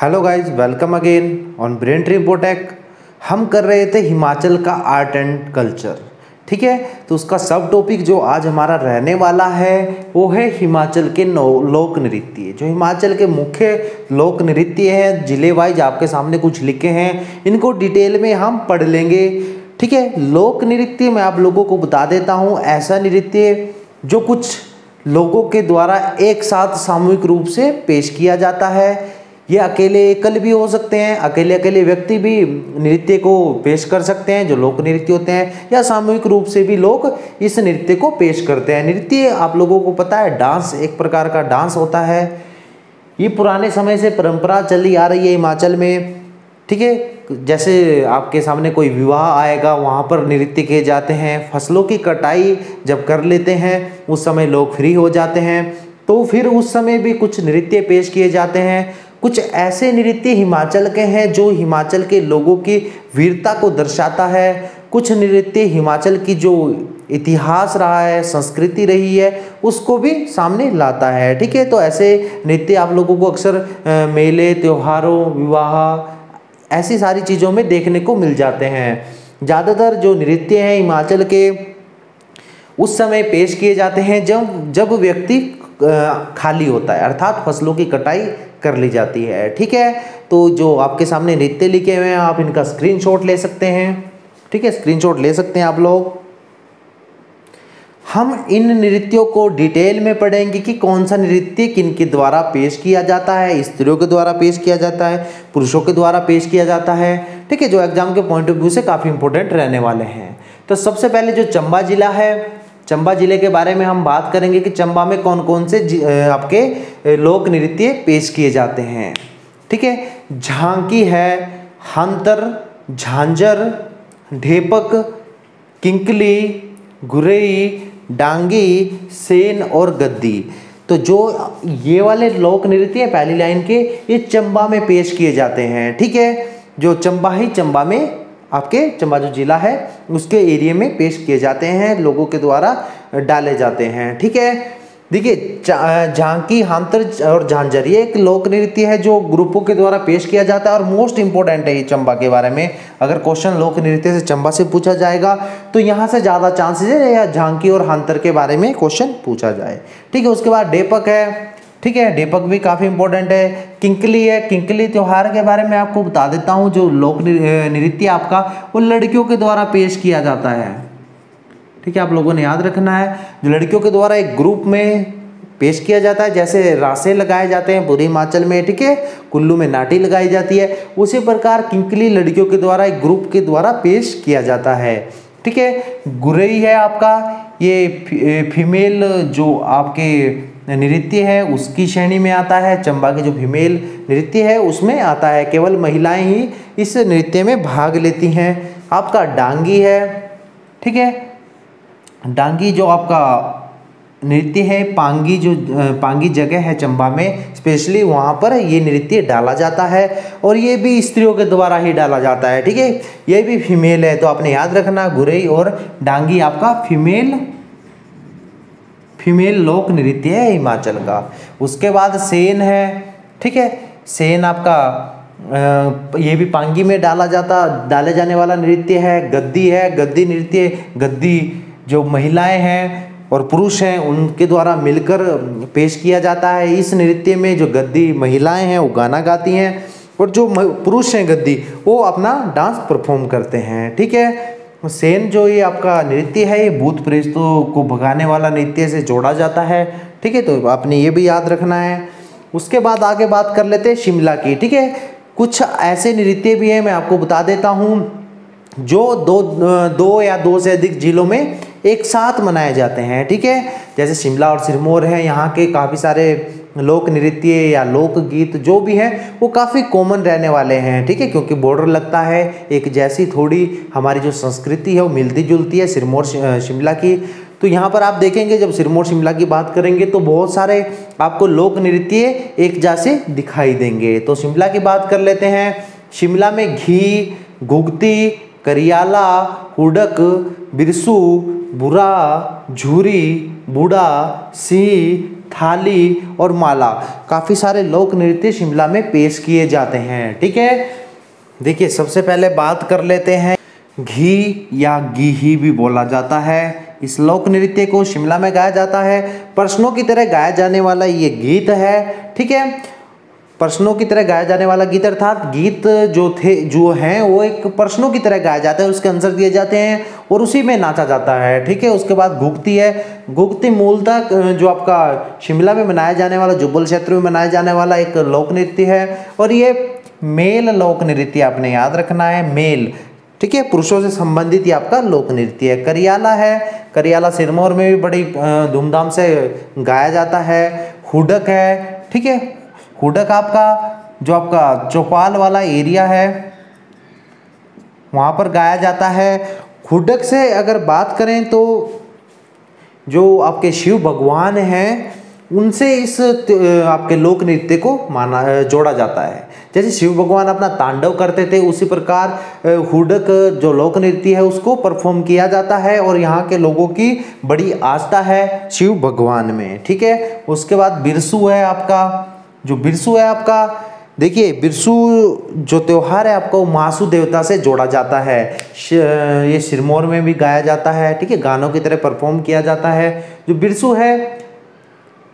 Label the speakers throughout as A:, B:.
A: Hello guys, welcome again on brain tree infotech. हम कर रहे थे हिमाचल का आर्ट एंड कल्चर, ठीक है। तो उसका सब टॉपिक जो आज हमारा रहने वाला है वो है हिमाचल के लोक नृत्य। जो हिमाचल के मुख्य लोक नृत्य हैं, जिले वाइज आपके सामने कुछ लिखे हैं, इनको डिटेल में हम पढ़ लेंगे, ठीक है। लोक नृत्य मैं आप लोगों को बता देता हूँ, ऐसा नृत्य जो कुछ लोगों के द्वारा एक साथ सामूहिक रूप से पेश किया जाता है। ये अकेले एकल भी हो सकते हैं, अकेले अकेले व्यक्ति भी नृत्य को पेश कर सकते हैं जो लोक नृत्य होते हैं, या सामूहिक रूप से भी लोग इस नृत्य को पेश करते हैं। नृत्य आप लोगों को पता है डांस, एक प्रकार का डांस होता है। ये पुराने समय से परंपरा चली आ रही है हिमाचल में, ठीक है। जैसे आपके सामने कोई विवाह आएगा, वहाँ पर नृत्य किए जाते हैं। फसलों की कटाई जब कर लेते हैं उस समय लोग फ्री हो जाते हैं, तो फिर उस समय भी कुछ नृत्य पेश किए जाते हैं। कुछ ऐसे नृत्य हिमाचल के हैं जो हिमाचल के लोगों की वीरता को दर्शाता है। कुछ नृत्य हिमाचल की जो इतिहास रहा है, संस्कृति रही है, उसको भी सामने लाता है, ठीक है। तो ऐसे नृत्य आप लोगों को अक्सर मेले, त्योहारों, विवाह, ऐसी सारी चीज़ों में देखने को मिल जाते हैं। ज़्यादातर जो नृत्य हैं हिमाचल के उस समय पेश किए जाते हैं जब व्यक्ति खाली होता है, अर्थात फसलों की कटाई कर ली जाती है, ठीक है। तो जो आपके सामने नृत्य लिखे हुए हैं, आप इनका स्क्रीनशॉट ले सकते हैं, ठीक है। स्क्रीनशॉट ले सकते हैं आप लोग। हम इन नृत्यों को डिटेल में पढ़ेंगे कि कौन सा नृत्य किन के द्वारा पेश किया जाता है। स्त्रियों के द्वारा पेश किया जाता है, पुरुषों के द्वारा पेश किया जाता है, ठीक है। जो एग्जाम के पॉइंट ऑफ व्यू से काफ़ी इंपॉर्टेंट रहने वाले हैं। तो सबसे पहले जो चंबा जिला है, चंबा जिले के बारे में हम बात करेंगे कि चंबा में कौन कौन से आपके लोक नृत्य पेश किए जाते हैं, ठीक है। झांकी है, हंतर, झांझर, ढेपक, किंकली, गुरई, डांगी, सेन और गद्दी। तो जो ये वाले लोक नृत्य पहली लाइन के, ये चंबा में पेश किए जाते हैं, ठीक है। जो चंबा में आपके चंबा जो जिला है उसके एरिया में पेश किए जाते हैं, लोगों के द्वारा डाले जाते हैं, ठीक है। देखिए झांकी, हांतर और झांझर ये एक लोक नृत्य है जो ग्रुपों के द्वारा पेश किया जाता है और मोस्ट इंपॉर्टेंट है ये चंबा के बारे में। अगर क्वेश्चन लोक नृत्य से चंबा से पूछा जाएगा तो यहाँ से ज़्यादा चांसेस है या झांकी और हांतर के बारे में क्वेश्चन पूछा जाए, ठीक है। उसके बाद ढेपक है, ठीक है, ढेपक भी काफ़ी इंपॉर्टेंट है। किंकली है, किंकली त्योहार के बारे में आपको बता देता हूँ। जो लोक नृत्य आपका वो लड़कियों के द्वारा पेश किया जाता है, ठीक है। आप लोगों ने याद रखना है, जो लड़कियों के द्वारा एक ग्रुप में पेश किया जाता है। जैसे रासे लगाए जाते हैं पूरे हिमाचल में, ठीक है, कुल्लू में नाटी लगाई जाती है, उसी प्रकार किंकली लड़कियों के द्वारा एक ग्रुप के द्वारा पेश किया जाता है, ठीक है। गुरई है आपका, ये फीमेल जो आपके नृत्य है उसकी श्रेणी में आता है। चंबा के जो फीमेल नृत्य है उसमें आता है, केवल महिलाएं ही इस नृत्य में भाग लेती हैं। आपका डांगी है, ठीक है। डांगी जो आपका नृत्य है, पांगी जगह है चंबा में, स्पेशली वहाँ पर ये नृत्य डाला जाता है और ये भी स्त्रियों के द्वारा ही डाला जाता है, ठीक है। ये भी फीमेल है, तो आपने याद रखना गुरई और डांगी आपका फीमेल लोक नृत्य है हिमाचल का। उसके बाद सेन है, ठीक है। सेन आपका ये भी पांगी में डाले जाने वाला नृत्य है। गद्दी है, गद्दी नृत्य, गद्दी जो महिलाएं हैं और पुरुष हैं उनके द्वारा मिलकर पेश किया जाता है। इस नृत्य में जो गद्दी महिलाएं हैं वो गाना गाती हैं और जो पुरुष हैं गद्दी वो अपना डांस परफॉर्म करते हैं, ठीक है। सेन जो ये आपका नृत्य है ये भूत प्रेतों को भगाने वाला नृत्य से जोड़ा जाता है, ठीक है। तो आपने ये भी याद रखना है। उसके बाद आगे बात कर लेते हैं शिमला की, ठीक है। कुछ ऐसे नृत्य भी हैं, मैं आपको बता देता हूँ, जो दो या दो से अधिक जिलों में एक साथ मनाए जाते हैं, ठीक है। जैसे शिमला और सिरमौर है, यहाँ के काफ़ी सारे लोक नृत्य या लोक गीत जो भी हैं वो काफ़ी कॉमन रहने वाले हैं, ठीक है, क्योंकि बॉर्डर लगता है एक जैसी, थोड़ी हमारी जो संस्कृति है वो मिलती जुलती है सिरमौर शिमला की। तो यहाँ पर आप देखेंगे जब सिरमौर शिमला की बात करेंगे तो बहुत सारे आपको लोक नृत्य एक जैसे दिखाई देंगे। तो शिमला की बात कर लेते हैं। शिमला में घी, घुगती, करियाला, हुडक, बिरसू, बुरा, झूरी, बूढ़ा, सिंह, थाली और माला, काफ़ी सारे लोक नृत्य शिमला में पेश किए जाते हैं। ठीक है, देखिए सबसे पहले बात कर लेते हैं घी या गीही भी बोला जाता है। इस लोक नृत्य को शिमला में गाया जाता है। प्रश्नों की तरह गाया जाने वाला ये गीत है। ठीक है, प्रश्नों की तरह गाया जाने वाला गीत, अर्थात गीत जो हैं वो एक प्रश्नों की तरह गाया जाता है, उसके आंसर दिए जाते हैं और उसी में नाचा जाता है। ठीक है, उसके बाद घुगती है। घुगती मूलतः जो आपका शिमला में मनाया जाने वाला, जुब्बल क्षेत्र में मनाया जाने वाला एक लोक नृत्य है और ये मेल लोक नृत्य आपने याद रखना है, मेल। ठीक है, पुरुषों से संबंधित ये आपका लोक नृत्य है। करियाला है, करियाला सिरमौर में भी बड़ी धूमधाम से गाया जाता है। हुडक है, ठीक है, हुडक आपका जो आपका चौपाल वाला एरिया है वहाँ पर गाया जाता है। हुडक से अगर बात करें तो जो आपके शिव भगवान हैं उनसे इस आपके लोक नृत्य को जोड़ा जाता है। जैसे शिव भगवान अपना तांडव करते थे उसी प्रकार हुडक जो लोक नृत्य है उसको परफॉर्म किया जाता है और यहाँ के लोगों की बड़ी आस्था है शिव भगवान में। ठीक है, उसके बाद बिरसू है आपका। जो बिरसू है आपका, देखिए बिरसू जो त्योहार है आपका वो महासू देवता से जोड़ा जाता है। ये सिरमौर में भी गाया जाता है। ठीक है, गानों की तरह परफॉर्म किया जाता है। जो बिरसू है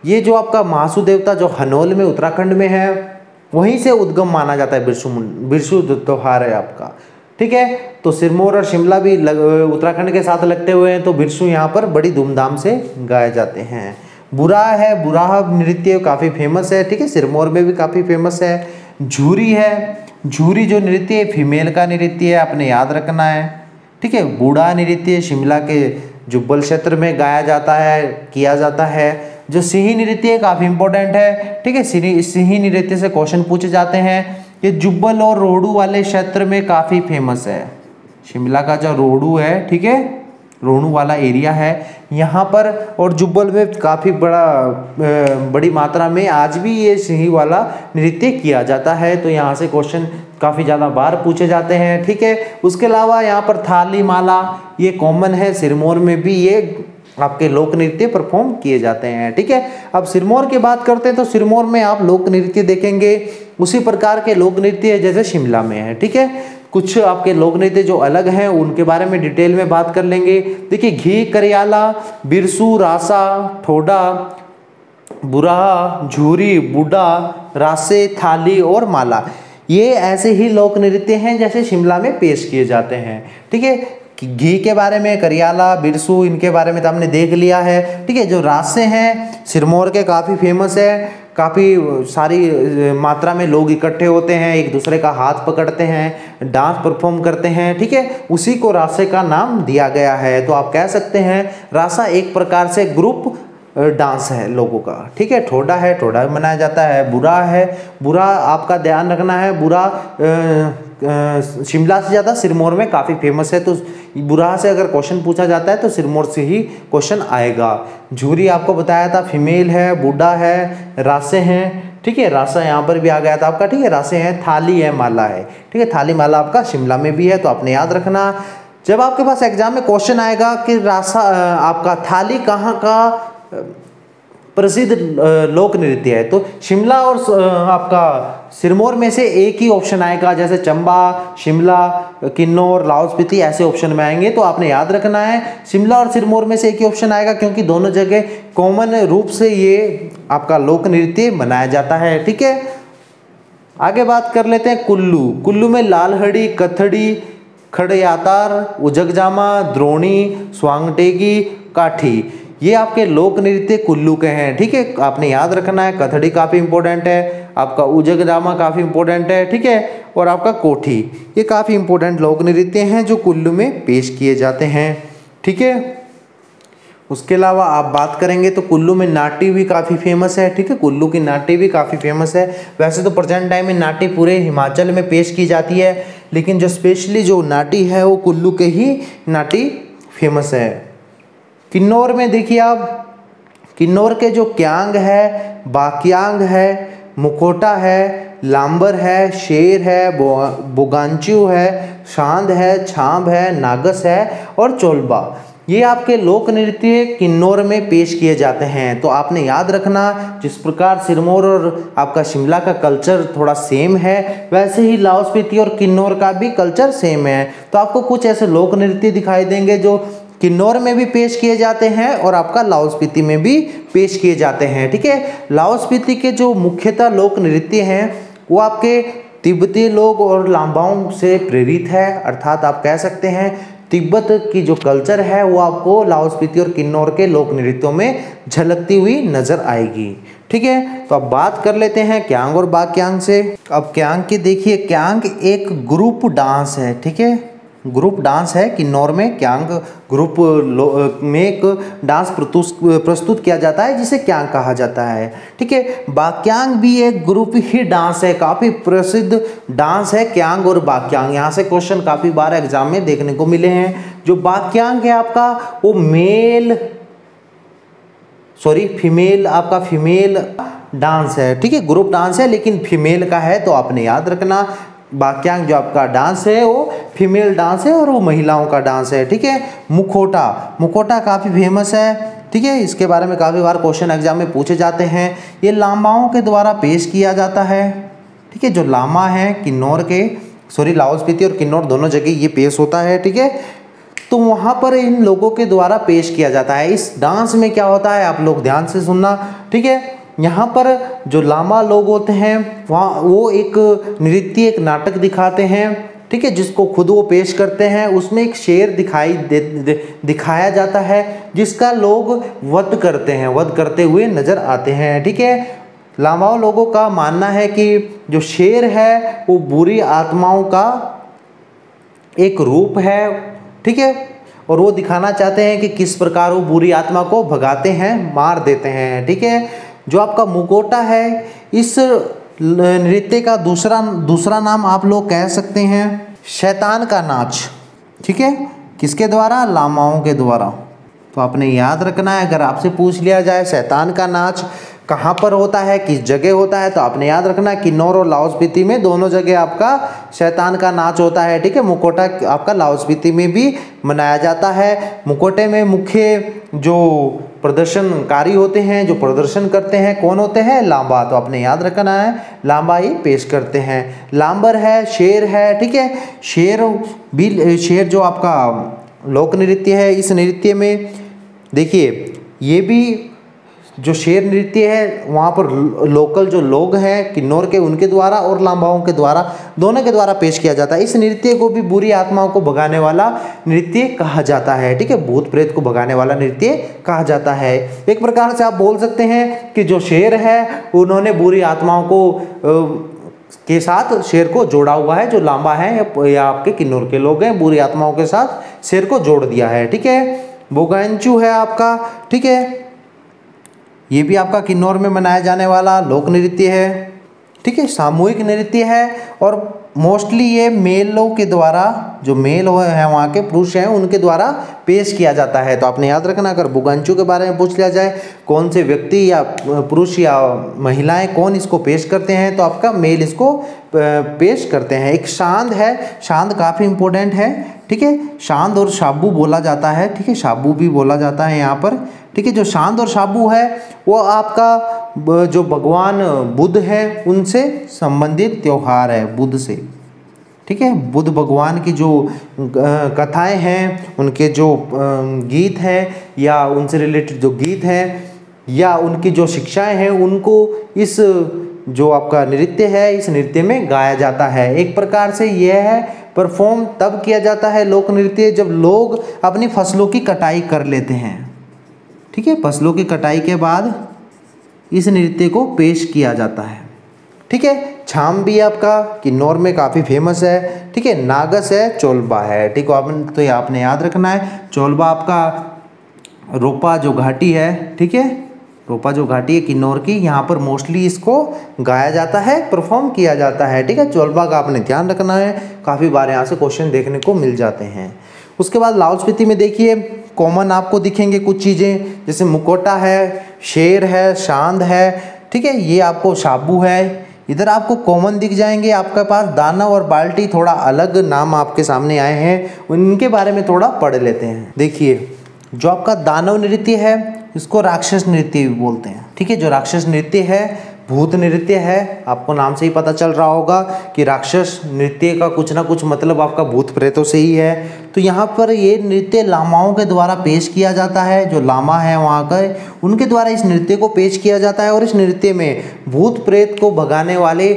A: ये जो आपका महासू देवता जो हनोल में उत्तराखंड में है वहीं से उद्गम माना जाता है। बिरसू त्योहार है आपका। ठीक है, तो सिरमौर और शिमला भी उत्तराखंड के साथ लगते हुए हैं, तो बिरसू यहाँ पर बड़ी धूमधाम से गाए जाते हैं। बुराह है, बुराह नृत्य काफ़ी फेमस है। ठीक है, सिरमौर में भी काफ़ी फेमस है। झूरी है, झूरी जो नृत्य है फीमेल का नृत्य है, आपने याद रखना है। ठीक है, बूढ़ा नृत्य शिमला के जुब्बल क्षेत्र में गाया जाता है, किया जाता है। जो सिंही नृत्य काफ़ी इंपॉर्टेंट है। ठीक है, सिंही नृत्य से क्वेश्चन पूछे जाते हैं। ये जुब्बल और रोहडू वाले क्षेत्र में काफ़ी फेमस है। शिमला का जो रोहडू है, ठीक है, रोहडू वाला एरिया है यहाँ पर, और जुब्बल में काफ़ी बड़ी मात्रा में आज भी ये सिंही वाला नृत्य किया जाता है। तो यहाँ से क्वेश्चन काफ़ी ज़्यादा बार पूछे जाते हैं। ठीक है, उसके अलावा यहाँ पर थाली माला ये कॉमन है, सिरमौर में भी ये आपके लोक नृत्य परफॉर्म किए जाते हैं। ठीक है, अब सिरमौर की बात करते हैं तो सिरमौर में आप लोक नृत्य देखेंगे उसी प्रकार के लोक नृत्य जैसे शिमला में है। ठीक है, कुछ आपके लोक नृत्य जो अलग हैं उनके बारे में डिटेल में बात कर लेंगे। देखिए घी, करियाला, बिरसू, रासा, ठोडा, बुराहा, झूरी, बूढ़ा, रासे, थाली और माला, ये ऐसे ही लोक नृत्य हैं जैसे शिमला में पेश किए जाते हैं। ठीक है, घी के बारे में, करियाला, बिरसू, इनके बारे में तो हमने देख लिया है। ठीक है, जो रासे हैं सिरमौर के काफ़ी फेमस है, काफ़ी सारी मात्रा में लोग इकट्ठे होते हैं, एक दूसरे का हाथ पकड़ते हैं, डांस परफॉर्म करते हैं। ठीक है, उसी को रासे का नाम दिया गया है। तो आप कह सकते हैं रासा एक प्रकार से ग्रुप डांस है लोगों का। ठीक है, ठोडा है, ठोडा भी मनाया जाता है। बुरा है, बुरा आपका ध्यान रखना है, बुरा शिमला से ज़्यादा सिरमौर में काफ़ी फेमस है। तो बुरा से अगर क्वेश्चन पूछा जाता है तो सिरमौर से ही क्वेश्चन आएगा। झूरी आपको बताया था फीमेल है, बूढ़ा है, रासे हैं। ठीक है, रासा यहाँ पर भी आ गया था आपका। ठीक है, रासे हैं, थाली है, माला है। ठीक है, थाली माला आपका शिमला में भी है, तो आपने याद रखना। जब आपके पास एग्जाम में क्वेश्चन आएगा कि रासा आपका थाली कहाँ का प्रसिद्ध लोक नृत्य है, तो शिमला और आपका सिरमौर में से एक ही ऑप्शन आएगा। जैसे चंबा, शिमला, किन्नौर, लाहौल स्पीति ऐसे ऑप्शन में आएंगे। तो आपने याद रखना है शिमला और सिरमौर में से एक ही ऑप्शन आएगा, क्योंकि दोनों जगह कॉमन रूप से ये आपका लोक नृत्य मनाया जाता है। ठीक है, आगे बात कर लेते हैं कुल्लू। कुल्लू में लालहड़ी, कथड़ी, खड़यातार, उजगजामा, द्रोणी, स्वांगटेगी, काठी, ये आपके लोक नृत्य कुल्लू के हैं। ठीक है, आपने याद रखना है। कथड़ी काफ़ी इंपॉर्टेंट है, आपका उजगजामा काफ़ी इंपॉर्टेंट है। ठीक है, और आपका कोठी, ये काफ़ी इंपॉर्टेंट लोक नृत्य हैं जो कुल्लू में पेश किए जाते हैं। ठीक है, उसके अलावा आप बात करेंगे तो कुल्लू में नाटी भी काफ़ी फेमस है। ठीक है, कुल्लू की नाटी भी काफ़ी फेमस है। वैसे तो प्रेजेंट टाइम में नाटी पूरे हिमाचल में पेश की जाती है, लेकिन जो स्पेशली जो नाटी है वो कुल्लू के ही नाटी फेमस है। किन्नौर में देखिए आप, किन्नौर के जो क्यांग है, बाक्यांग है, मुखोटा है, लांबर है, शेर है, बोगांचू है, शांद है, छांब है, नागस है और चोलबा, ये आपके लोक नृत्य किन्नौर में पेश किए जाते हैं। तो आपने याद रखना, जिस प्रकार सिरमौर और आपका शिमला का कल्चर थोड़ा सेम है, वैसे ही लाहौल स्पीति और किन्नौर का भी कल्चर सेम है। तो आपको कुछ ऐसे लोक नृत्य दिखाई देंगे जो किन्नौर में भी पेश किए जाते हैं और आपका लाहौल स्पीति में भी पेश किए जाते हैं। ठीक है, लाहौल स्पीति के जो मुख्यतः लोक नृत्य हैं वो आपके तिब्बती लोग और लांबाओं से प्रेरित है, अर्थात आप कह सकते हैं तिब्बत की जो कल्चर है वो आपको लाहौल स्पीति और किन्नौर के लोक नृत्यों में झलकती हुई नजर आएगी। ठीक है, तो अब बात कर लेते हैं क्यांग और बाक्यांग से। अब क्यांग की देखिए, क्यांग एक ग्रुप डांस है। ठीक है, ग्रुप डांस है। किन्नौर में क्यांग ग्रुप में एक डांस प्रस्तुत किया जाता है जिसे क्यांग कहा जाता है। ठीक है, बाक्यांग भी एक ग्रुप ही डांस है, काफ़ी प्रसिद्ध डांस है क्यांग और बाक्यांग। यहाँ से क्वेश्चन काफ़ी बार एग्जाम में देखने को मिले हैं। जो बाक्यांग है आपका वो फीमेल आपका फीमेल डांस है। ठीक है, ग्रुप डांस है लेकिन फीमेल का है, तो आपने याद रखना बाक्यांग जो आपका डांस है वो फीमेल डांस है और वो महिलाओं का डांस है। ठीक है, मुखौटा काफ़ी फेमस है। ठीक है, इसके बारे में काफ़ी बार क्वेश्चन एग्जाम में पूछे जाते हैं। ये लामाओं के द्वारा पेश किया जाता है। ठीक है, जो लामा है किन्नौर के लाहौल स्पीति और किन्नौर दोनों जगह ये पेश होता है। ठीक है, तो वहाँ पर इन लोगों के द्वारा पेश किया जाता है। इस डांस में क्या होता है आप लोग ध्यान से सुनना। ठीक है, यहाँ पर जो लामा लोग होते हैं वहाँ वो एक नृत्य एक नाटक दिखाते हैं। ठीक है, जिसको खुद वो पेश करते हैं। उसमें एक शेर दिखाया जाता है जिसका लोग वध करते हुए नजर आते हैं। ठीक है, लामाओं लोगों का मानना है कि जो शेर है वो बुरी आत्माओं का एक रूप है। ठीक है, और वो दिखाना चाहते हैं कि किस प्रकार वो बुरी आत्मा को भगाते हैं, मार देते हैं। ठीक है, जो आपका मुखौटा है इस नृत्य का दूसरा नाम आप लोग कह सकते हैं शैतान का नाच। ठीक है, किसके द्वारा? लामाओं के द्वारा। तो आपने याद रखना है, अगर आपसे पूछ लिया जाए शैतान का नाच कहाँ पर होता है, किस जगह होता है, तो आपने याद रखना है किन्नौर और लाहौल स्पीति में दोनों जगह आपका शैतान का नाच होता है। ठीक है, मुखौटा आपका लाहौल स्पीति में भी मनाया जाता है। मुखौटे में मुख्य जो प्रदर्शनकारी होते हैं, जो प्रदर्शन करते हैं, कौन होते हैं? लांबा। तो आपने याद रखना है लांबा ही पेश करते हैं। लांबर है, शेर है। ठीक है, शेर जो आपका लोक नृत्य है, इस नृत्य में देखिए ये भी जो शेर नृत्य है वहाँ पर लोकल जो लोग हैं किन्नौर के उनके द्वारा और लांबाओं के द्वारा दोनों के द्वारा पेश किया जाता है। इस नृत्य को भी बुरी आत्माओं को भगाने वाला नृत्य कहा जाता है। ठीक है, भूत प्रेत को भगाने वाला नृत्य कहा जाता है। एक प्रकार से आप बोल सकते हैं कि जो शेर है उन्होंने बुरी आत्माओं को के साथ शेर को जोड़ा हुआ है। जो लांबा है या आपके किन्नौर के लोग हैं, बुरी आत्माओं के साथ शेर को जोड़ दिया है। ठीक है, बोगांचू है आपका। ठीक है, ये भी आपका किन्नौर में मनाया जाने वाला लोक नृत्य है। ठीक है, सामूहिक नृत्य है और मोस्टली ये मेलों के द्वारा, जो मेल हैं वहाँ के पुरुष हैं उनके द्वारा पेश किया जाता है। तो आपने याद रखना, अगर बुगांचू के बारे में पूछ लिया जाए कौन से व्यक्ति या पुरुष या महिलाएं कौन इसको पेश करते हैं, तो आपका मेल इसको पेश करते हैं। एक शांद है, शांद काफ़ी इंपॉर्टेंट है। ठीक है, शांद और शाबू बोला जाता है। ठीक है, शाबू भी बोला जाता है यहाँ पर। ठीक है, जो शांद और शाबू है वो आपका जो भगवान बुद्ध है उनसे संबंधित त्योहार है, बुद्ध से। ठीक है, बुद्ध भगवान की जो कथाएं हैं, उनके जो गीत हैं या उनसे रिलेटेड जो गीत हैं या उनकी जो शिक्षाएं हैं, उनको इस जो आपका नृत्य है इस नृत्य में गाया जाता है। एक प्रकार से यह है परफॉर्म तब किया जाता है लोक नृत्य जब लोग अपनी फसलों की कटाई कर लेते हैं। ठीक है, फसलों की कटाई के बाद इस नृत्य को पेश किया जाता है। ठीक है, छाम भी आपका किन्नौर में काफ़ी फेमस है। ठीक है, नागस है, चोलबा है। ठीक है, तो ये आपने याद रखना है। चोलबा आपका रोपा जो घाटी है। ठीक है, रोपा जो घाटी है किन्नौर की, यहाँ पर मोस्टली इसको गाया जाता है, परफॉर्म किया जाता है। ठीक है, चोलबा का आपने ध्यान रखना है, काफ़ी बार यहाँ से क्वेश्चन देखने को मिल जाते हैं। उसके बाद लाहौल स्पीति में देखिए कॉमन आपको दिखेंगे कुछ चीज़ें, जैसे मुखौटा है, शेर है, शांद है। ठीक है, ये आपको शाबू है। इधर आपको कॉमन दिख जाएंगे। आपके पास दाना और बाल्टी थोड़ा अलग नाम आपके सामने आए हैं, उनके बारे में थोड़ा पढ़ लेते हैं। देखिए जो आपका दानव नृत्य है इसको राक्षस नृत्य भी बोलते हैं, ठीक है। जो राक्षस नृत्य है भूत नृत्य है, आपको नाम से ही पता चल रहा होगा कि राक्षस नृत्य का कुछ ना कुछ मतलब आपका भूत प्रेतों से ही है। तो यहाँ पर ये नृत्य लामाओं के द्वारा पेश किया जाता है, जो लामा है वहाँ का उनके द्वारा इस नृत्य को पेश किया जाता है। और इस नृत्य में भूत प्रेत को भगाने वाले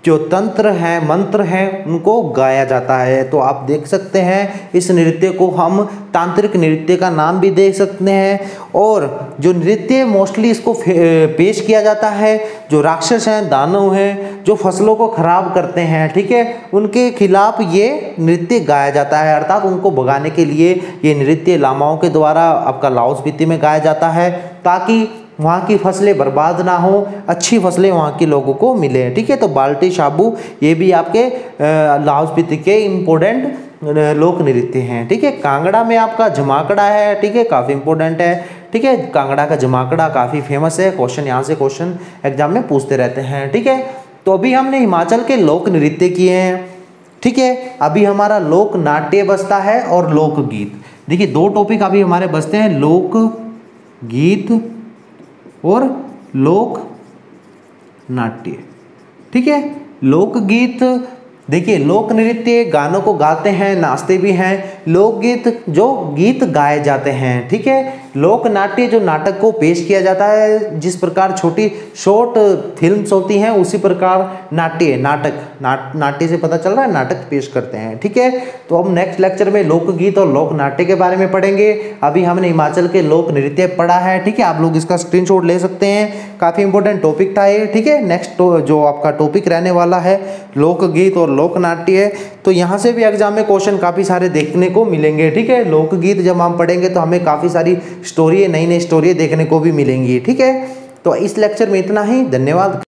A: जो तंत्र हैं मंत्र हैं उनको गाया जाता है। तो आप देख सकते हैं इस नृत्य को हम तांत्रिक नृत्य का नाम भी दे सकते हैं। और जो नृत्य मोस्टली इसको पेश किया जाता है, जो राक्षस हैं दानव हैं जो फसलों को खराब करते हैं, ठीक है, उनके खिलाफ ये नृत्य गाया जाता है, अर्थात उनको भगाने के लिए ये नृत्य लामाओं के द्वारा आपका लाहौल स्पीति में गाया जाता है, ताकि वहाँ की फसलें बर्बाद ना हो, अच्छी फसलें वहाँ के लोगों को मिले, ठीक है। तो बाल्टी शाबू ये भी आपके लाहौल स्पीति के इम्पोर्टेंट लोक नृत्य हैं, ठीक है। कांगड़ा में आपका जमाकड़ा है, ठीक है, काफ़ी इंपॉर्टेंट है, ठीक है। कांगड़ा का जमाकड़ा काफ़ी फेमस है, क्वेश्चन यहाँ से क्वेश्चन एग्जाम में पूछते रहते हैं, ठीक है। तो अभी हमने हिमाचल के लोक नृत्य किए हैं, ठीक है। अभी हमारा लोक नाट्य बचता है और लोकगीत। देखिए दो टॉपिक अभी हमारे बचते हैं, लोक गीत और लोक नाट्य, ठीक है। लोकगीत देखिए लोक नृत्य गानों को गाते हैं नाचते भी हैं, लोकगीत जो गीत गाए जाते हैं, ठीक है। लोक नाट्य जो नाटक को पेश किया जाता है, जिस प्रकार छोटी शॉर्ट फिल्म्स होती हैं उसी प्रकार नाट्य नाट्य से पता चल रहा है नाटक पेश करते हैं, ठीक है। तो हम नेक्स्ट लेक्चर में लोकगीत और लोक नाट्य के बारे में पढ़ेंगे। अभी हमने हिमाचल के लोक नृत्य पढ़ा है, ठीक है। आप लोग इसका स्क्रीनशॉट ले सकते हैं, काफ़ी इंपॉर्टेंट टॉपिक था ये, ठीक है। नेक्स्ट जो आपका टॉपिक रहने वाला है लोकगीत और लोक नाट्य है। तो यहाँ से भी एग्जाम में क्वेश्चन काफ़ी सारे देखने को मिलेंगे, ठीक है। लोकगीत जब हम पढ़ेंगे तो हमें काफ़ी सारी स्टोरी नई नई स्टोरी देखने को भी मिलेंगी, ठीक है। तो इस लेक्चर में इतना ही, धन्यवाद।